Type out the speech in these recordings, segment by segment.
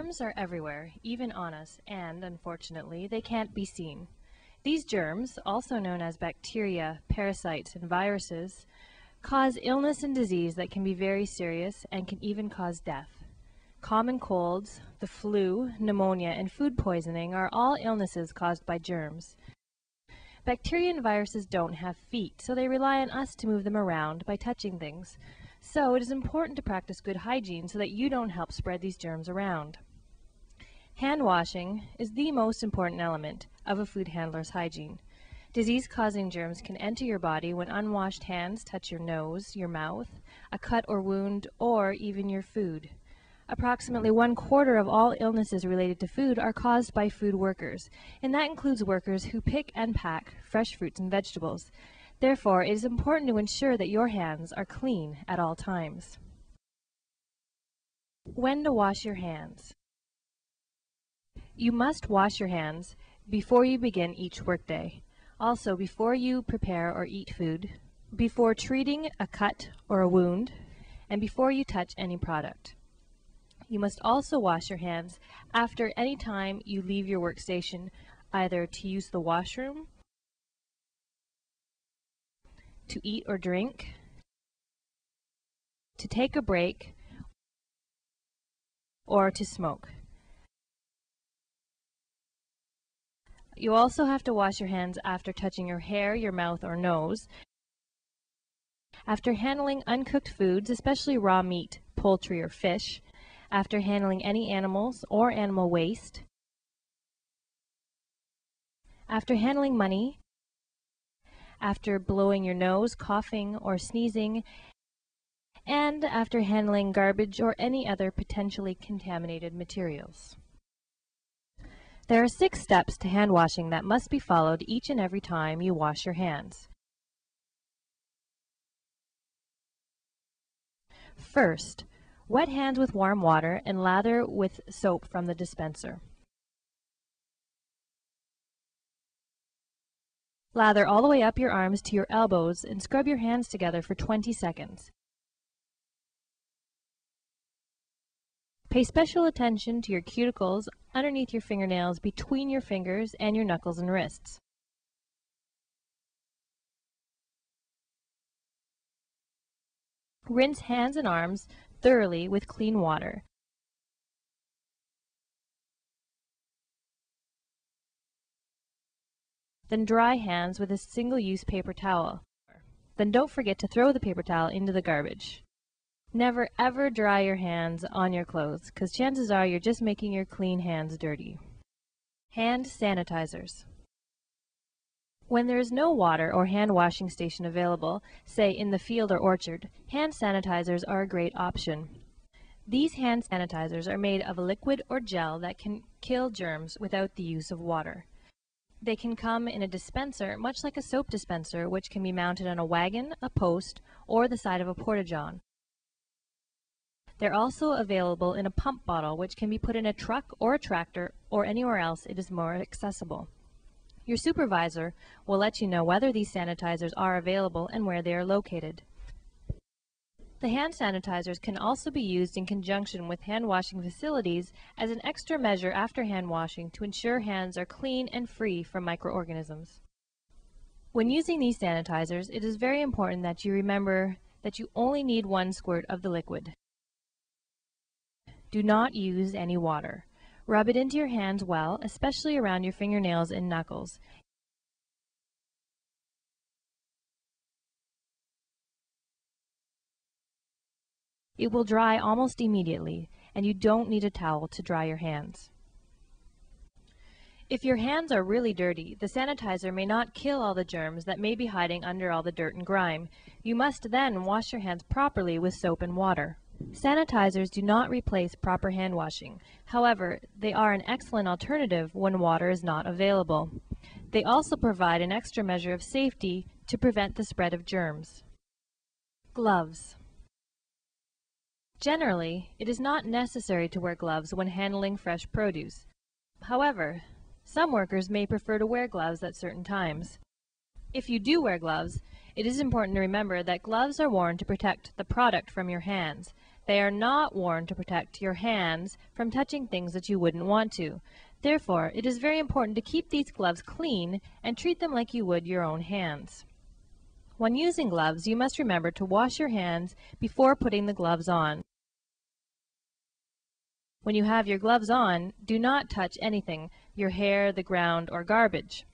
Germs are everywhere, even on us, and, unfortunately, they can't be seen. These germs, also known as bacteria, parasites, and viruses, cause illness and disease that can be very serious and can even cause death. Common colds, the flu, pneumonia, and food poisoning are all illnesses caused by germs. Bacteria and viruses don't have feet, so they rely on us to move them around by touching things. So it is important to practice good hygiene so that you don't help spread these germs around. Hand washing is the most important element of a food handler's hygiene. Disease-causing germs can enter your body when unwashed hands touch your nose, your mouth, a cut or wound, or even your food. Approximately 1/4 of all illnesses related to food are caused by food workers, and that includes workers who pick and pack fresh fruits and vegetables. Therefore, it is important to ensure that your hands are clean at all times. When to wash your hands. You must wash your hands before you begin each workday. Also, before you prepare or eat food, before treating a cut or a wound, and before you touch any product. You must also wash your hands after any time you leave your workstation, either to use the washroom, to eat or drink, to take a break, or to smoke. You also have to wash your hands after touching your hair, your mouth, or nose, after handling uncooked foods, especially raw meat, poultry, or fish, after handling any animals or animal waste, after handling money, after blowing your nose, coughing, or sneezing, and after handling garbage or any other potentially contaminated materials. There are 6 steps to hand washing that must be followed each and every time you wash your hands. First, wet hands with warm water and lather with soap from the dispenser. Lather all the way up your arms to your elbows and scrub your hands together for 20 seconds. Pay special attention to your cuticles underneath your fingernails, between your fingers, and your knuckles and wrists. Rinse hands and arms thoroughly with clean water. Then dry hands with a single-use paper towel. Then don't forget to throw the paper towel into the garbage. Never ever dry your hands on your clothes, because chances are you're just making your clean hands dirty. Hand sanitizers. When there is no water or hand washing station available, say in the field or orchard, hand sanitizers are a great option. These hand sanitizers are made of a liquid or gel that can kill germs without the use of water. They can come in a dispenser, much like a soap dispenser, which can be mounted on a wagon, a post, or the side of a porta-john. They're also available in a pump bottle, which can be put in a truck or a tractor or anywhere else it is more accessible. Your supervisor will let you know whether these sanitizers are available and where they are located. The hand sanitizers can also be used in conjunction with hand washing facilities as an extra measure after hand washing to ensure hands are clean and free from microorganisms. When using these sanitizers, it is very important that you remember that you only need 1 squirt of the liquid. Do not use any water. Rub it into your hands well, especially around your fingernails and knuckles. It will dry almost immediately, and you don't need a towel to dry your hands. If your hands are really dirty, the sanitizer may not kill all the germs that may be hiding under all the dirt and grime. You must then wash your hands properly with soap and water. Sanitizers do not replace proper hand washing. However, they are an excellent alternative when water is not available. They also provide an extra measure of safety to prevent the spread of germs. Gloves. Generally, it is not necessary to wear gloves when handling fresh produce. However, some workers may prefer to wear gloves at certain times. If you do wear gloves, it is important to remember that gloves are worn to protect the product from your hands. They are not worn to protect your hands from touching things that you wouldn't want to. Therefore, it is very important to keep these gloves clean and treat them like you would your own hands. When using gloves, you must remember to wash your hands before putting the gloves on. When you have your gloves on, do not touch anything, your hair, the ground, or garbage.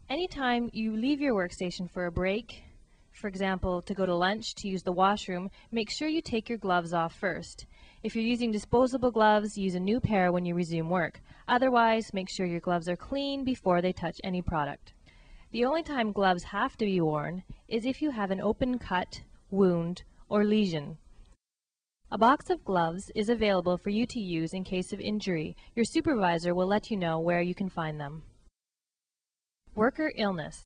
Anytime you leave your workstation for a break, for example, to go to lunch, to use the washroom, make sure you take your gloves off first. If you're using disposable gloves, use a new pair when you resume work. Otherwise, make sure your gloves are clean before they touch any product. The only time gloves have to be worn is if you have an open cut, wound, or lesion. A box of gloves is available for you to use in case of injury. Your supervisor will let you know where you can find them. Worker illness.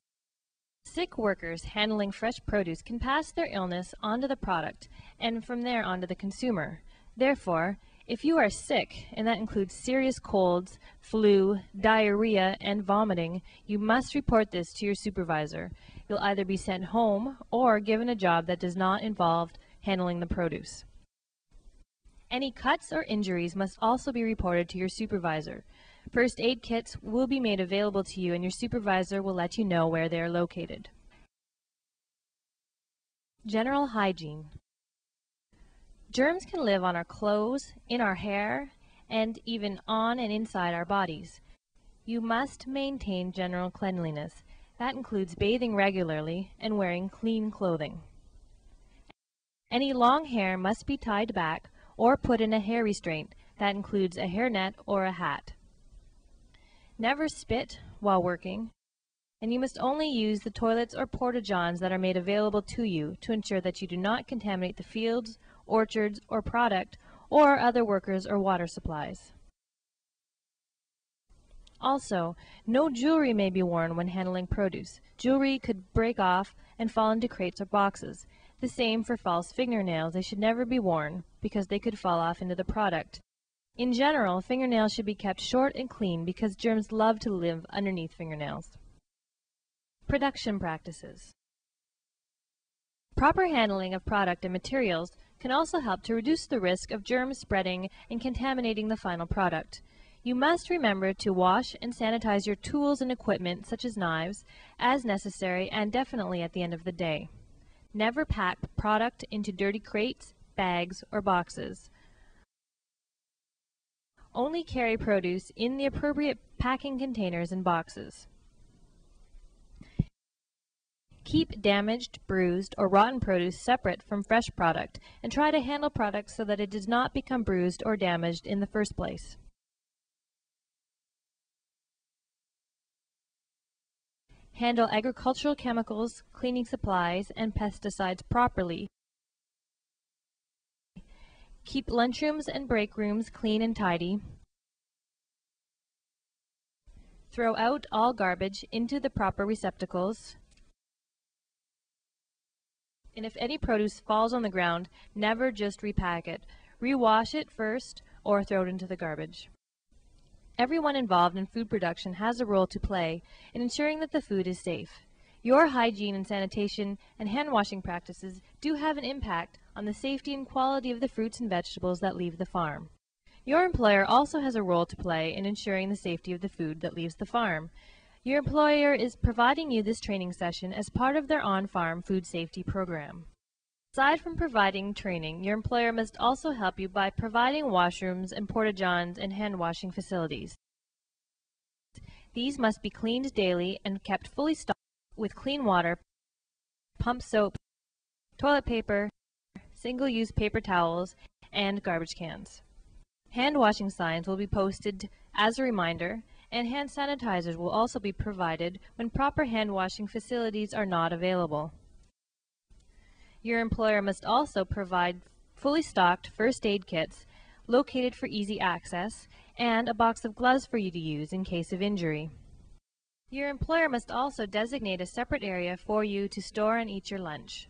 Sick workers handling fresh produce can pass their illness onto the product and from there onto the consumer. Therefore, if you are sick, and that includes serious colds, flu, diarrhea, and vomiting, you must report this to your supervisor. You'll either be sent home or given a job that does not involve handling the produce. Any cuts or injuries must also be reported to your supervisor. First aid kits will be made available to you and your supervisor will let you know where they are located. General hygiene. Germs can live on our clothes, in our hair, and even on and inside our bodies. You must maintain general cleanliness. That includes bathing regularly and wearing clean clothing. Any long hair must be tied back or put in a hair restraint. That includes a hairnet or a hat. Never spit while working, and you must only use the toilets or porta-johns that are made available to you to ensure that you do not contaminate the fields, orchards, or product, or other workers or water supplies. Also, no jewelry may be worn when handling produce. Jewelry could break off and fall into crates or boxes. The same for false fingernails. They should never be worn because they could fall off into the product. In general, fingernails should be kept short and clean because germs love to live underneath fingernails. Production practices. Proper handling of product and materials can also help to reduce the risk of germs spreading and contaminating the final product. You must remember to wash and sanitize your tools and equipment, such as knives, as necessary and definitely at the end of the day. Never pack product into dirty crates, bags, or boxes. Only carry produce in the appropriate packing containers and boxes. Keep damaged, bruised, or rotten produce separate from fresh product and try to handle product so that it does not become bruised or damaged in the first place. Handle agricultural chemicals, cleaning supplies, and pesticides properly. Keep lunchrooms and break rooms clean and tidy. Throw out all garbage into the proper receptacles. And if any produce falls on the ground, never just repack it. Rewash it first or throw it into the garbage. Everyone involved in food production has a role to play in ensuring that the food is safe. Your hygiene and sanitation and hand washing practices do have an impact on the safety and quality of the fruits and vegetables that leave the farm. Your employer also has a role to play in ensuring the safety of the food that leaves the farm. Your employer is providing you this training session as part of their on-farm food safety program. Aside from providing training, your employer must also help you by providing washrooms and porta-johns and hand-washing facilities. These must be cleaned daily and kept fully stocked with clean water, pump soap, toilet paper, single-use paper towels, and garbage cans. Hand-washing signs will be posted as a reminder, and hand sanitizers will also be provided when proper hand-washing facilities are not available. Your employer must also provide fully stocked first aid kits located for easy access and a box of gloves for you to use in case of injury. Your employer must also designate a separate area for you to store and eat your lunch.